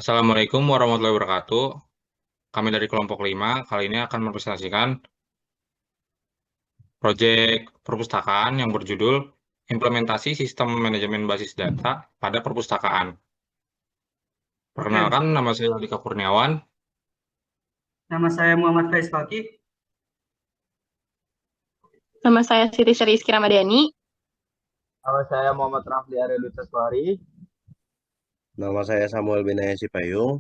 Assalamualaikum warahmatullahi wabarakatuh. Kami dari kelompok 5 kali ini akan mempresentasikan proyek perpustakaan yang berjudul Implementasi Sistem Manajemen Basis Data pada Perpustakaan. Oke, Perkenalkan, nama saya Dika Kurniawan. nama saya Muhammad Faiz Fakih. Nama saya Siti Rizky Ramadhani. Nama saya Muhammad Rafli Arya Lutaswari. Nama saya Samuel Binaya Sipayung.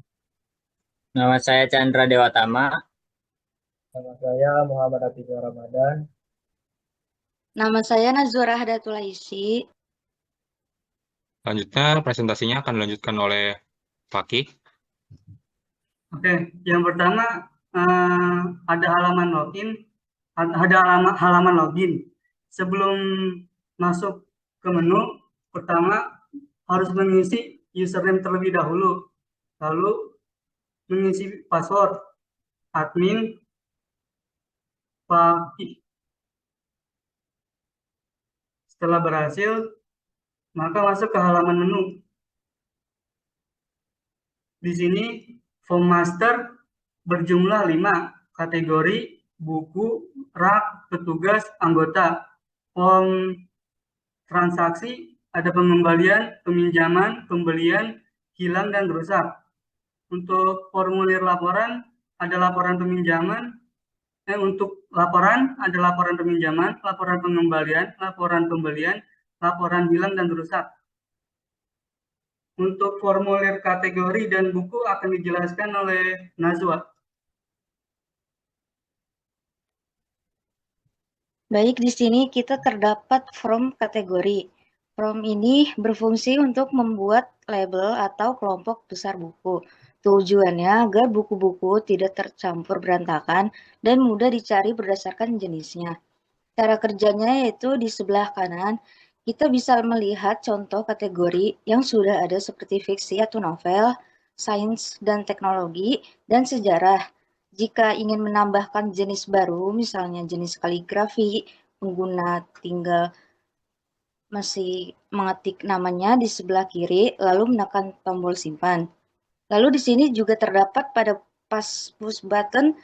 Nama saya Chandra Dewatama. Nama saya Muhammad Atiqah Ramadan. Nama saya Nazura Hadatul Aisy. Selanjutnya, presentasinya akan dilanjutkan oleh Fakih. Oke, yang pertama ada halaman login, halaman login. Sebelum masuk ke menu, pertama harus mengisi username terlebih dahulu, lalu mengisi password admin Fakih. Setelah berhasil, maka masuk ke halaman menu. Di sini form master berjumlah 5, kategori, buku, rak, petugas, anggota. Form transaksi ada pengembalian, peminjaman, pembelian, hilang, dan rusak. Untuk formulir laporan ada laporan peminjaman, untuk laporan ada laporan peminjaman, laporan pengembalian, laporan pembelian, laporan hilang dan rusak. Untuk formulir kategori dan buku akan dijelaskan oleh Nazwa. Baik, di sini kita terdapat form kategori. Form ini berfungsi untuk membuat label atau kelompok besar buku. Tujuannya agar buku-buku tidak tercampur berantakan dan mudah dicari berdasarkan jenisnya. Cara kerjanya yaitu di sebelah kanan, kita bisa melihat contoh kategori yang sudah ada seperti fiksi atau novel, sains dan teknologi, dan sejarah. Jika ingin menambahkan jenis baru, misalnya jenis kaligrafi, pengguna tinggal masih mengetik namanya di sebelah kiri, lalu menekan tombol simpan. Lalu di sini juga terdapat pada push button,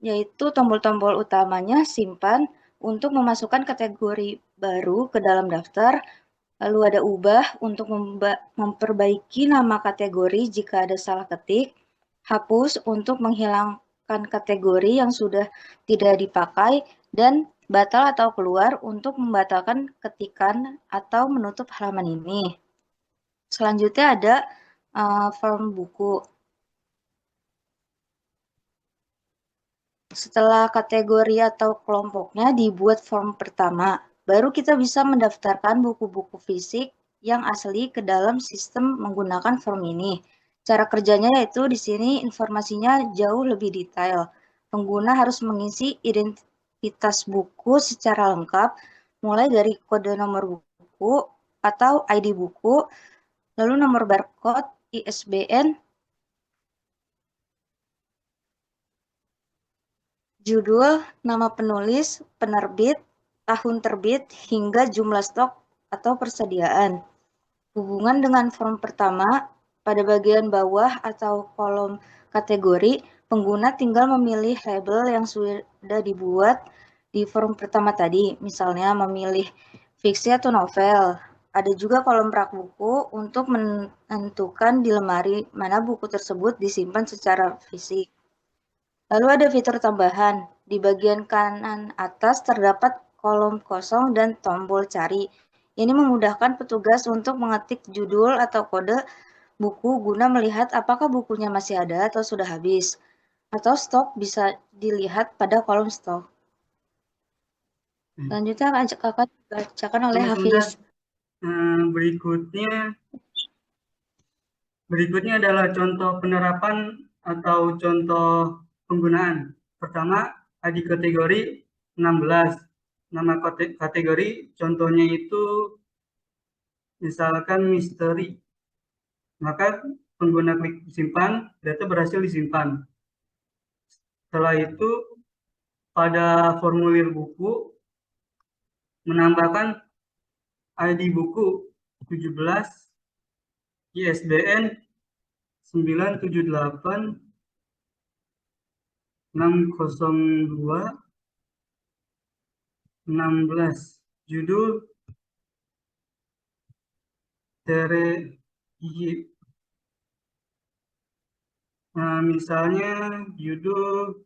yaitu tombol-tombol utamanya simpan untuk memasukkan kategori baru ke dalam daftar. Lalu ada ubah untuk memperbaiki nama kategori jika ada salah ketik. Hapus untuk menghilangkan kategori yang sudah tidak dipakai. Dan batal atau keluar untuk membatalkan ketikan atau menutup halaman ini. Selanjutnya ada form buku. Setelah kategori atau kelompoknya dibuat form pertama, baru kita bisa mendaftarkan buku-buku fisik yang asli ke dalam sistem menggunakan form ini. Cara kerjanya yaitu di sini informasinya jauh lebih detail. Pengguna harus mengisi identitas buku secara lengkap, mulai dari kode nomor buku atau ID buku, lalu nomor barcode, ISBN, judul, nama penulis, penerbit, tahun terbit, hingga jumlah stok atau persediaan. Hubungan dengan form pertama, pada bagian bawah atau kolom kategori, pengguna tinggal memilih label yang sudah dibuat di form pertama tadi, misalnya memilih fiksi atau novel. Ada juga kolom rak buku untuk menentukan di lemari mana buku tersebut disimpan secara fisik. Lalu ada fitur tambahan. Di bagian kanan atas terdapat kolom kosong dan tombol cari. Ini memudahkan petugas untuk mengetik judul atau kode buku guna melihat apakah bukunya masih ada atau sudah habis. Atau stok bisa dilihat pada kolom stok. Selanjutnya akan dibacakan oleh Hafiz. Berikutnya adalah contoh penerapan atau contoh penggunaan. Pertama, ID kategori 16. Nama kategori contohnya itu misalkan misteri. Maka pengguna klik simpan, data berhasil disimpan. Setelah itu, pada formulir buku, menambahkan ID buku 17, ISBN 978 602 16. Judul Tere I. Nah, misalnya judul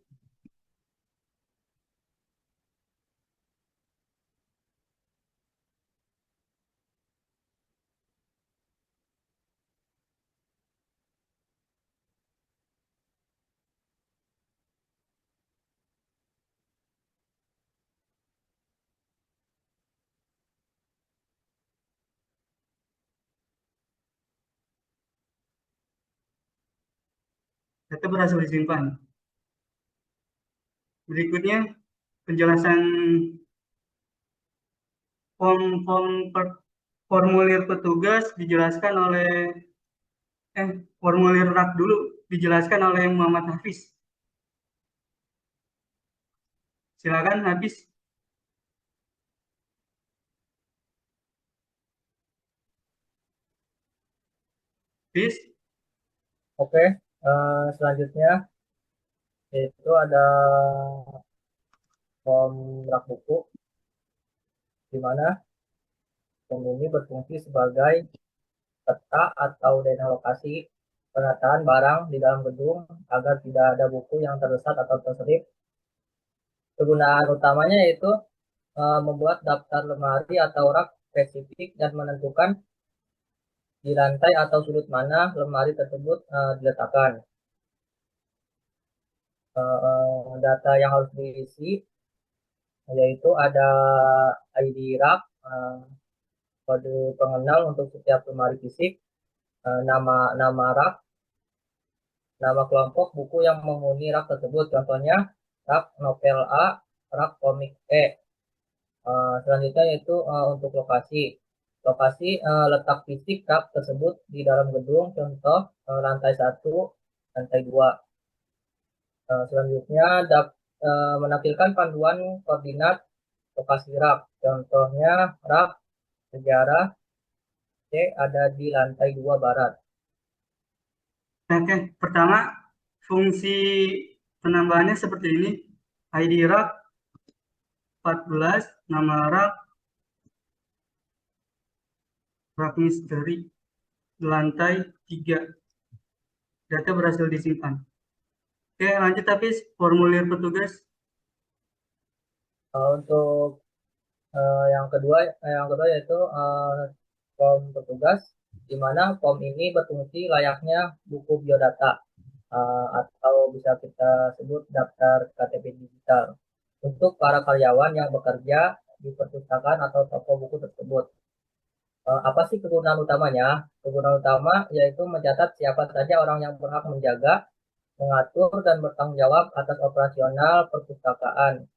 data berhasil disimpan. Berikutnya penjelasan formulir petugas dijelaskan oleh formulir rak dulu dijelaskan oleh Muhammad Hafiz. Silakan Hafiz. Hafiz. Oke, selanjutnya itu ada form rak buku, di mana form ini berfungsi sebagai peta atau data lokasi penataan barang di dalam gedung agar tidak ada buku yang tersesat atau terselip. Kegunaan utamanya yaitu membuat daftar lemari atau rak spesifik dan menentukan di lantai atau sudut mana lemari tersebut diletakkan. Data yang harus diisi yaitu ada ID rak, kode pengenal untuk setiap lemari fisik, nama rak, nama kelompok buku yang menghuni rak tersebut, contohnya rak novel A, rak komik E. Selanjutnya yaitu untuk lokasi letak fisik rak tersebut di dalam gedung, contoh lantai 1, lantai 2. Selanjutnya menampilkan panduan koordinat lokasi rak, contohnya rak sejarah C ada di lantai 2 barat. Oke, pertama fungsi penambahannya seperti ini. ID rak 14, nama rak misteri, lantai 3. Data berhasil disimpan. Oke, lanjut Hafiz, formulir petugas. Untuk yang kedua yaitu form petugas, di mana form ini berfungsi layaknya buku biodata atau bisa kita sebut daftar KTP digital untuk para karyawan yang bekerja di perpustakaan atau toko buku tersebut. Apa sih kegunaan utamanya? Kegunaan utama yaitu mencatat siapa saja orang yang berhak menjaga, mengatur, dan bertanggung jawab atas operasional perpustakaan.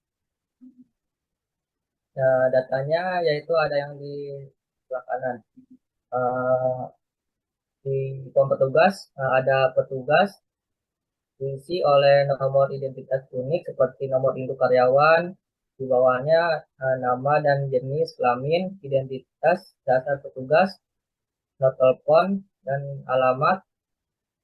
Datanya yaitu ada yang di sebelah kanan. Di form petugas ada petugas diisi oleh nomor identitas unik seperti nomor induk karyawan, di bawahnya nama dan jenis kelamin, identitas dasar petugas, nomor telepon, dan alamat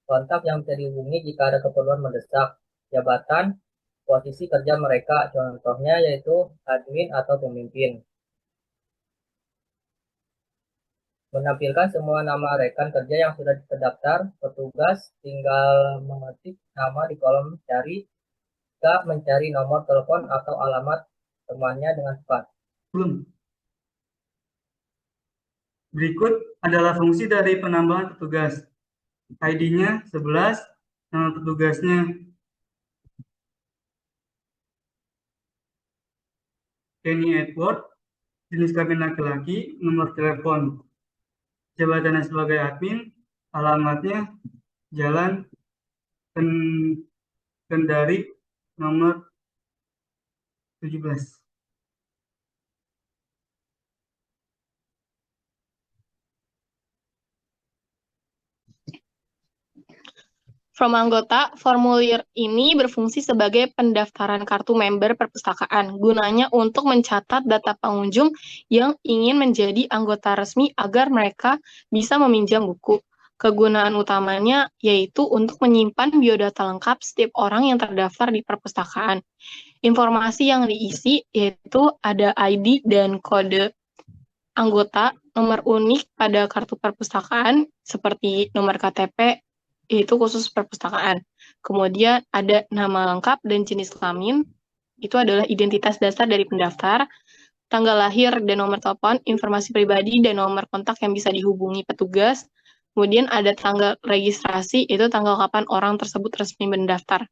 kontak yang bisa dihubungi jika ada keperluan mendesak, jabatan, posisi kerja mereka, contohnya yaitu admin atau pemimpin. Menampilkan semua nama rekan kerja yang sudah terdaftar, petugas tinggal mengetik nama di kolom cari, jika mencari nomor telepon atau alamat temannya dengan cepat. Berikut adalah fungsi dari penambahan petugas. ID-nya 11, nama petugasnya Kenny Edward, jenis kelamin laki-laki, nomor telepon, jabatannya sebagai admin, alamatnya Jalan Kendari nomor 17. From anggota, formulir ini berfungsi sebagai pendaftaran kartu member perpustakaan. Gunanya untuk mencatat data pengunjung yang ingin menjadi anggota resmi agar mereka bisa meminjam buku. Kegunaan utamanya yaitu untuk menyimpan biodata lengkap setiap orang yang terdaftar di perpustakaan. Informasi yang diisi yaitu ada ID dan kode anggota, nomor unik pada kartu perpustakaan seperti nomor KTP, itu khusus perpustakaan. Kemudian ada nama lengkap dan jenis kelamin, itu adalah identitas dasar dari pendaftar, tanggal lahir dan nomor telepon, informasi pribadi dan nomor kontak yang bisa dihubungi petugas. Kemudian ada tanggal registrasi, itu tanggal kapan orang tersebut resmi mendaftar.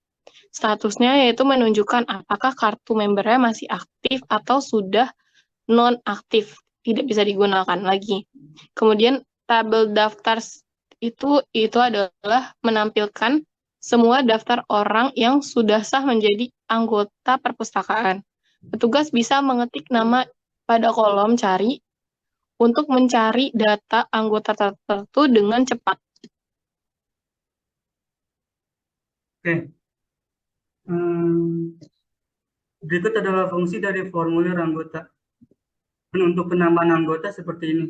Statusnya yaitu menunjukkan apakah kartu membernya masih aktif atau sudah non-aktif, tidak bisa digunakan lagi. Kemudian tabel daftar itu adalah menampilkan semua daftar orang yang sudah sah menjadi anggota perpustakaan. Petugas bisa mengetik nama pada kolom cari untuk mencari data anggota tertentu dengan cepat. Oke. Berikut adalah fungsi dari formulir anggota. Untuk penambahan anggota seperti ini.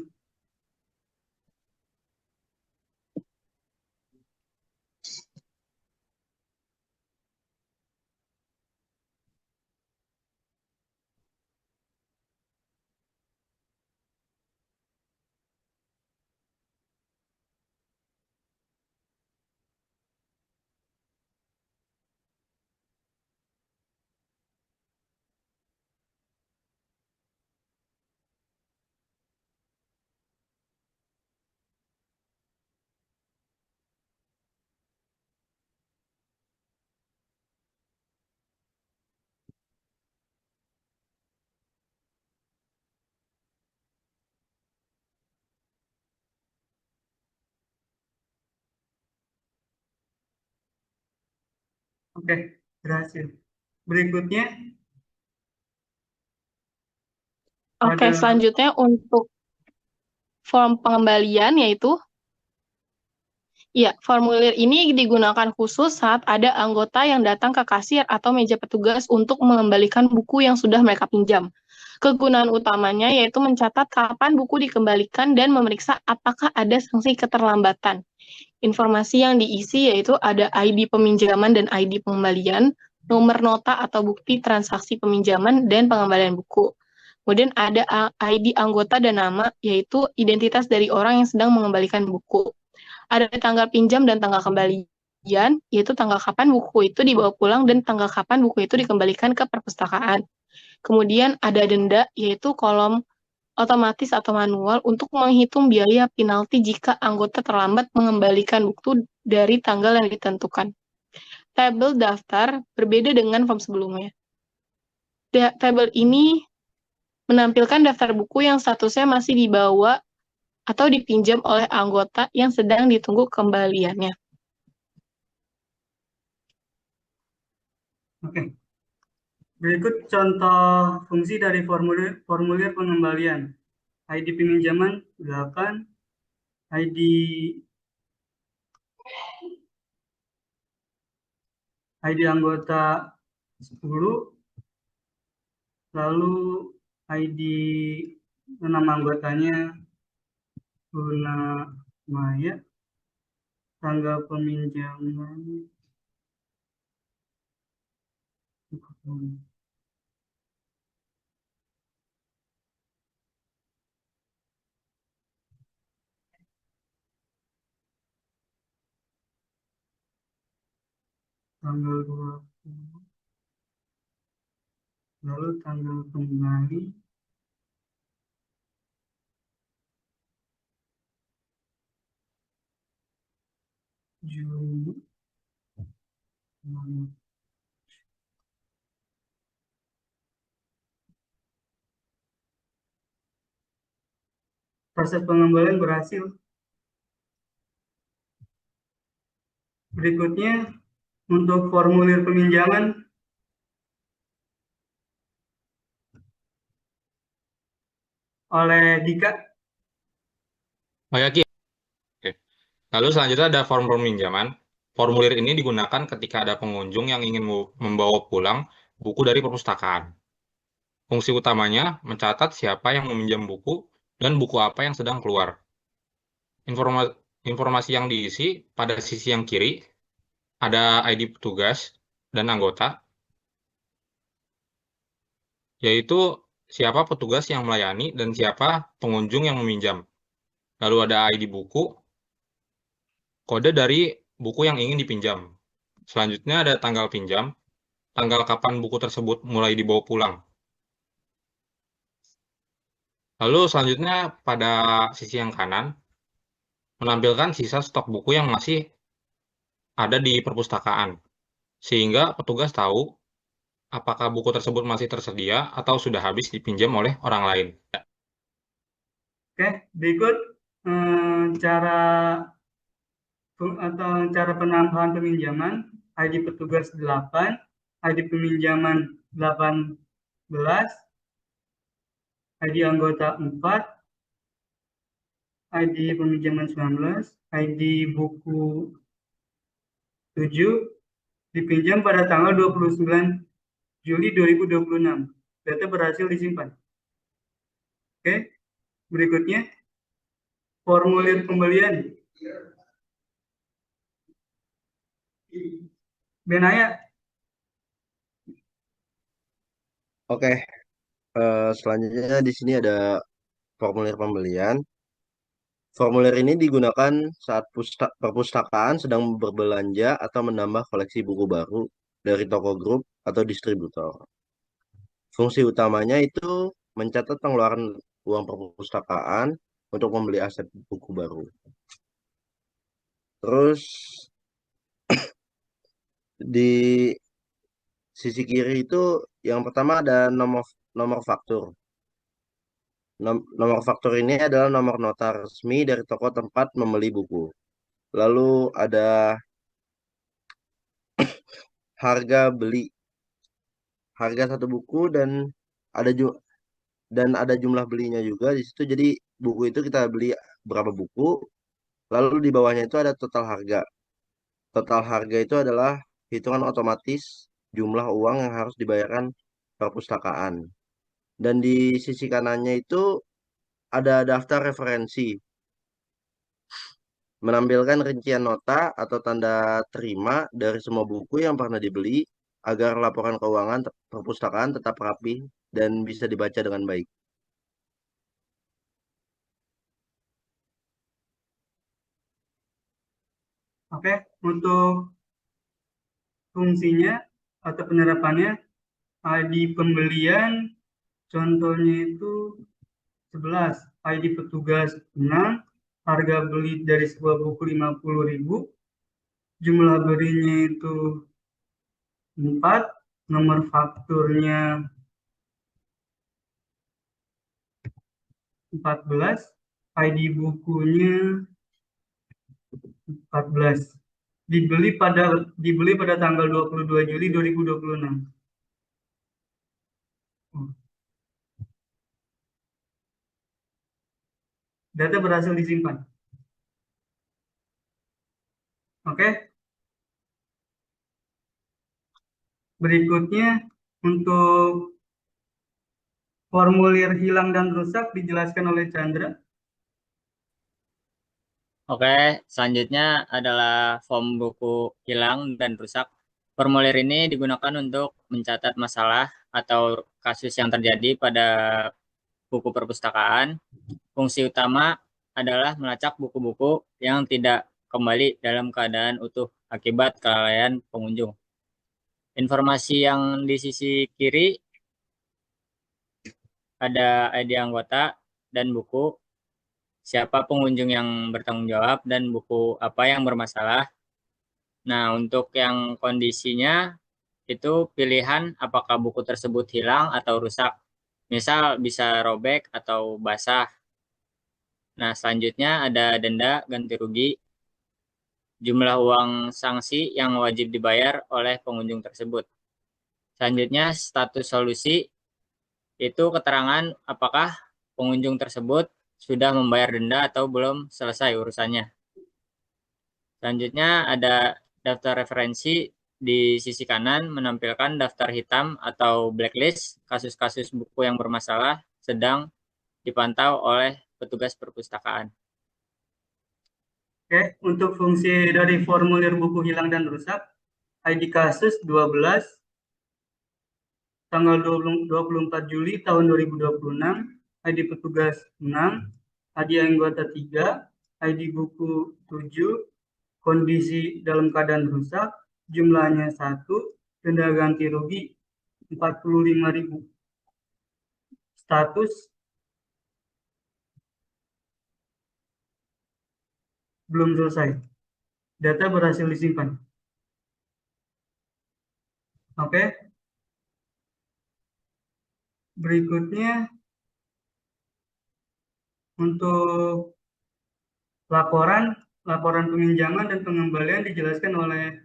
Oke, berhasil. Berikutnya. Oke, selanjutnya untuk form pengembalian yaitu formulir ini digunakan khusus saat ada anggota yang datang ke kasir atau meja petugas untuk mengembalikan buku yang sudah mereka pinjam. Kegunaan utamanya yaitu mencatat kapan buku dikembalikan dan memeriksa apakah ada sanksi keterlambatan. Informasi yang diisi yaitu ada ID peminjaman dan ID pengembalian, nomor nota atau bukti transaksi peminjaman dan pengembalian buku. Kemudian ada ID anggota dan nama, yaitu identitas dari orang yang sedang mengembalikan buku. Ada tanggal pinjam dan tanggal kembalian, yaitu tanggal kapan buku itu dibawa pulang dan tanggal kapan buku itu dikembalikan ke perpustakaan. Kemudian ada denda, yaitu kolom otomatis atau manual untuk menghitung biaya penalti jika anggota terlambat mengembalikan buku dari tanggal yang ditentukan. Tabel daftar berbeda dengan form sebelumnya. Tabel ini menampilkan daftar buku yang statusnya masih dibawa atau dipinjam oleh anggota yang sedang ditunggu kembaliannya. Oke. Berikut contoh fungsi dari formulir pengembalian. ID peminjaman 8, ID anggota 10, lalu ID nama anggotanya Luna Maya, tanggal peminjaman tanggal 20, lalu tanggal kembali Juni. Proses pengembalian berhasil. Berikutnya, untuk formulir peminjaman, oleh Dika. Oh ya, Ki. Oke. Lalu selanjutnya ada form peminjaman. Formulir ini digunakan ketika ada pengunjung yang ingin membawa pulang buku dari perpustakaan. Fungsi utamanya mencatat siapa yang meminjam buku dan buku apa yang sedang keluar. informasi yang diisi pada sisi yang kiri ada ID petugas dan anggota, yaitu siapa petugas yang melayani dan siapa pengunjung yang meminjam. Lalu ada ID buku, kode dari buku yang ingin dipinjam. Selanjutnya ada tanggal pinjam, tanggal kapan buku tersebut mulai dibawa pulang. Lalu selanjutnya pada sisi yang kanan, menampilkan sisa stok buku yang masih ada di perpustakaan, sehingga petugas tahu apakah buku tersebut masih tersedia atau sudah habis dipinjam oleh orang lain. Oke, berikut cara penambahan peminjaman ID petugas 8, ID peminjaman 18, ID anggota 4, ID peminjaman 19, ID buku 7, dipinjam pada tanggal 29 Juli 2026. Data berhasil disimpan. Oke, berikutnya formulir pembelian. Benaya. Oke, selanjutnya di sini ada formulir pembelian. Formulir ini digunakan saat perpustakaan sedang berbelanja atau menambah koleksi buku baru dari toko grup atau distributor. Fungsi utamanya itu mencatat pengeluaran uang perpustakaan untuk membeli aset buku baru. Terus di sisi kiri itu yang pertama ada nomor faktur. Nomor faktur ini adalah nomor nota resmi dari toko tempat membeli buku. Lalu ada harga beli, harga satu buku ada ju- dan ada jumlah belinya juga di situ. Jadi buku itu kita beli berapa buku, lalu di bawahnya itu ada total harga. Total harga itu adalah hitungan otomatis jumlah uang yang harus dibayarkan perpustakaan. Dan di sisi kanannya itu ada daftar referensi, menampilkan rincian nota atau tanda terima dari semua buku yang pernah dibeli agar laporan keuangan perpustakaan tetap rapi dan bisa dibaca dengan baik. Oke, untuk fungsinya atau penerapannya ID pembelian contohnya itu 11, ID petugas 6, harga beli dari sebuah buku 50.000, jumlah belinya itu 4, nomor fakturnya 14, ID bukunya 14. Dibeli pada tanggal 22 Juli 2026. Data berhasil disimpan. Oke. Berikutnya untuk formulir hilang dan rusak dijelaskan oleh Chandra. Oke, selanjutnya adalah form buku hilang dan rusak. Formulir ini digunakan untuk mencatat masalah atau kasus yang terjadi pada buku perpustakaan. Fungsi utama adalah melacak buku-buku yang tidak kembali dalam keadaan utuh akibat kelalaian pengunjung. Informasi yang di sisi kiri ada ID anggota dan buku, siapa pengunjung yang bertanggung jawab, dan buku apa yang bermasalah. Nah, untuk yang kondisinya itu pilihan apakah buku tersebut hilang atau rusak. Misal bisa robek atau basah. Nah, selanjutnya ada denda ganti rugi, jumlah uang sanksi yang wajib dibayar oleh pengunjung tersebut. Selanjutnya status solusi, itu keterangan apakah pengunjung tersebut sudah membayar denda atau belum selesai urusannya. Selanjutnya ada daftar referensi, di sisi kanan menampilkan daftar hitam atau blacklist kasus-kasus buku yang bermasalah sedang dipantau oleh petugas perpustakaan. Oke, untuk fungsi dari formulir buku hilang dan rusak, ID kasus 12, tanggal 24 Juli tahun 2026, ID petugas 6, ID anggota 3, ID buku 7, kondisi dalam keadaan rusak, jumlahnya 1, denda ganti rugi 45.000. Status belum selesai. Data berhasil disimpan. Oke. Berikutnya untuk laporan peminjaman dan pengembalian dijelaskan oleh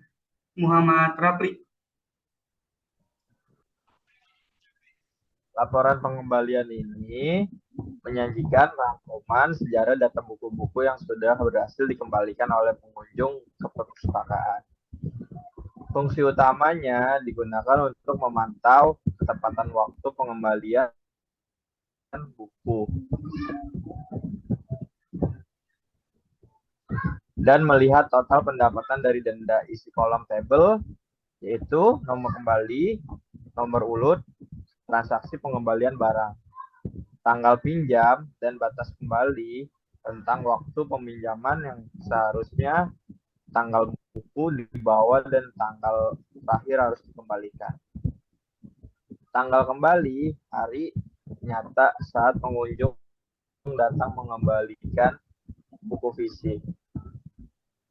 Muhammad Rapli. Laporan pengembalian ini menyajikan rangkuman sejarah data buku-buku yang sudah berhasil dikembalikan oleh pengunjung ke perpustakaan. Fungsi utamanya digunakan untuk memantau ketepatan waktu pengembalian buku dan melihat total pendapatan dari denda. Isi kolom tabel yaitu nomor kembali, nomor urut, transaksi pengembalian barang, tanggal pinjam, dan batas kembali tentang waktu peminjaman yang seharusnya tanggal buku di bawah dan tanggal terakhir harus dikembalikan. Tanggal kembali, hari nyata saat pengunjung datang mengembalikan buku fisik.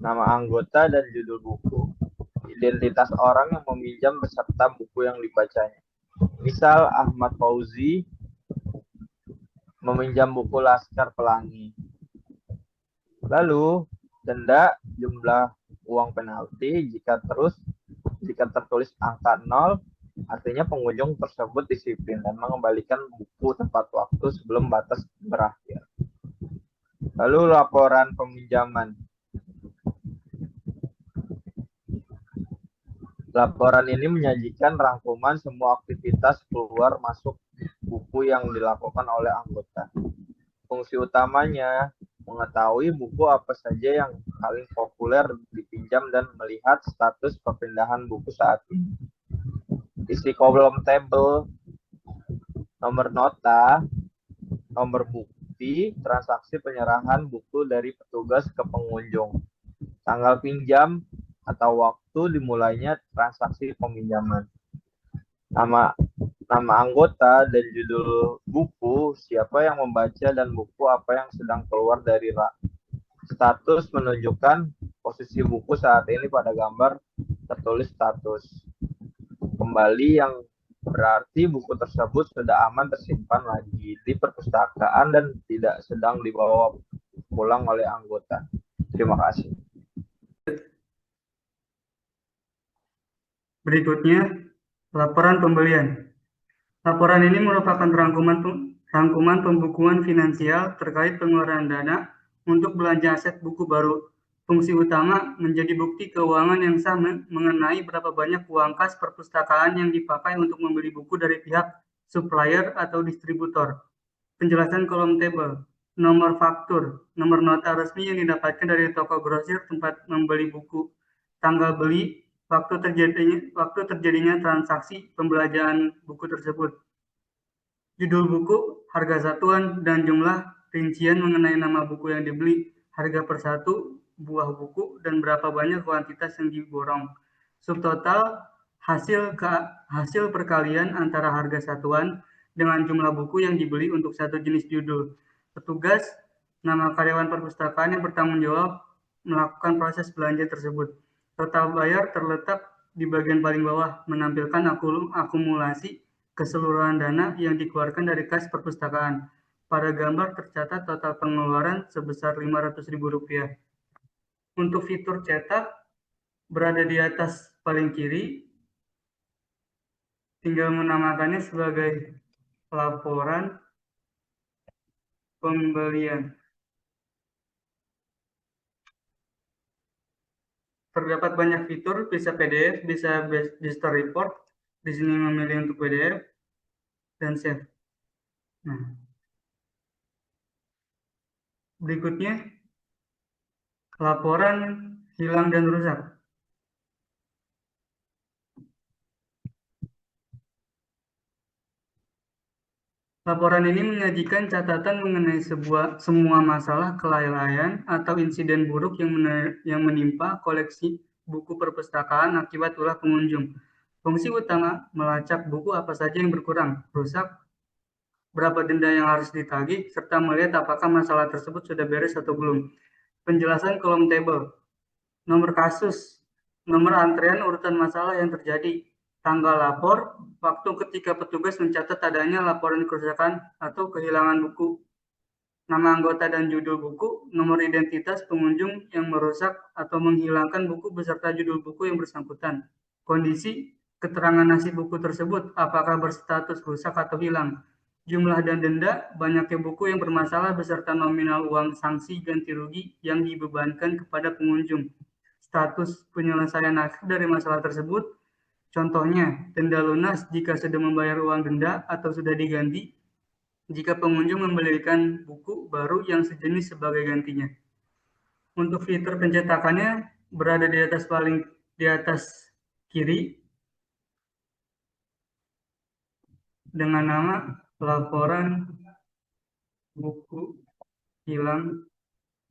Nama anggota dan judul buku. Identitas orang yang meminjam beserta buku yang dibacanya. Misal Ahmad Fauzi meminjam buku Laskar Pelangi. Lalu denda jumlah uang penalti jika tertulis angka 0, artinya pengunjung tersebut disiplin dan mengembalikan buku tepat waktu sebelum batas berakhir. Lalu laporan peminjaman. Laporan ini menyajikan rangkuman semua aktivitas keluar masuk buku yang dilakukan oleh anggota. Fungsi utamanya mengetahui buku apa saja yang paling populer dipinjam dan melihat status perpindahan buku saat ini. Isi kolom tabel, nomor nota, nomor bukti, transaksi penyerahan buku dari petugas ke pengunjung, tanggal pinjam atau waktu dimulainya transaksi peminjaman, nama anggota dan judul buku, siapa yang membaca dan buku apa yang sedang keluar dari rak. Status menunjukkan posisi buku saat ini pada gambar tertulis status. Kembali yang berarti buku tersebut sudah aman tersimpan lagi di perpustakaan dan tidak sedang dibawa pulang oleh anggota. Terima kasih. Berikutnya, laporan pembelian. Laporan ini merupakan rangkuman pembukuan finansial terkait pengeluaran dana untuk belanja aset buku baru. Fungsi utama menjadi bukti keuangan yang sah mengenai berapa banyak uang kas perpustakaan yang dipakai untuk membeli buku dari pihak supplier atau distributor. Penjelasan kolom tabel, nomor faktur, nomor nota resmi yang didapatkan dari toko grosir tempat membeli buku, tanggal beli, waktu terjadinya transaksi pembelanjaan buku tersebut, judul buku, harga satuan, dan jumlah rincian mengenai nama buku yang dibeli, harga per satu buah buku, dan berapa banyak kuantitas yang diborong. Subtotal hasil perkalian antara harga satuan dengan jumlah buku yang dibeli untuk satu jenis judul. Petugas, nama karyawan perpustakaan yang bertanggung jawab melakukan proses belanja tersebut. Total bayar terletak di bagian paling bawah, menampilkan akumulasi keseluruhan dana yang dikeluarkan dari kas perpustakaan. Pada gambar tercatat total pengeluaran sebesar Rp500.000. Untuk fitur cetak berada di atas paling kiri, tinggal menamakannya sebagai laporan pembelian. Terdapat banyak fitur, bisa PDF, bisa digital report. Di sini memilih untuk PDF dan save. Nah, berikutnya Laporan hilang dan rusak. Laporan ini menyajikan catatan mengenai semua masalah kelalaian atau insiden buruk yang menimpa koleksi buku perpustakaan akibat ulah pengunjung. Fungsi utama melacak buku apa saja yang berkurang, rusak, berapa denda yang harus ditagih, serta melihat apakah masalah tersebut sudah beres atau belum. Penjelasan kolom table, nomor kasus, nomor antrean urutan masalah yang terjadi, tanggal lapor, waktu ketika petugas mencatat adanya laporan kerusakan atau kehilangan buku, nama anggota dan judul buku, nomor identitas pengunjung yang merusak atau menghilangkan buku beserta judul buku yang bersangkutan, kondisi, keterangan nasib buku tersebut, apakah berstatus rusak atau hilang, jumlah dan denda, banyaknya buku yang bermasalah beserta nominal uang sanksi ganti rugi yang dibebankan kepada pengunjung, status penyelesaian akhir dari masalah tersebut, contohnya denda lunas jika sudah membayar uang denda atau sudah diganti, jika pengunjung membelikan buku baru yang sejenis sebagai gantinya. Untuk fitur pencetakannya berada di atas kiri dengan nama laporan buku hilang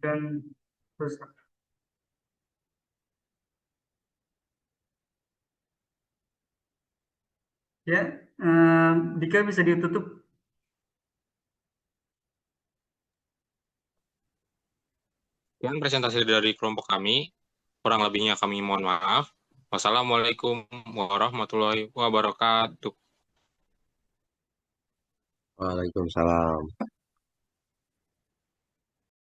dan rusak. Ya, Dika bisa ditutup. Sekian presentasi dari kelompok kami. Kurang lebihnya kami mohon maaf. Wassalamualaikum warahmatullahi wabarakatuh. Waalaikumsalam.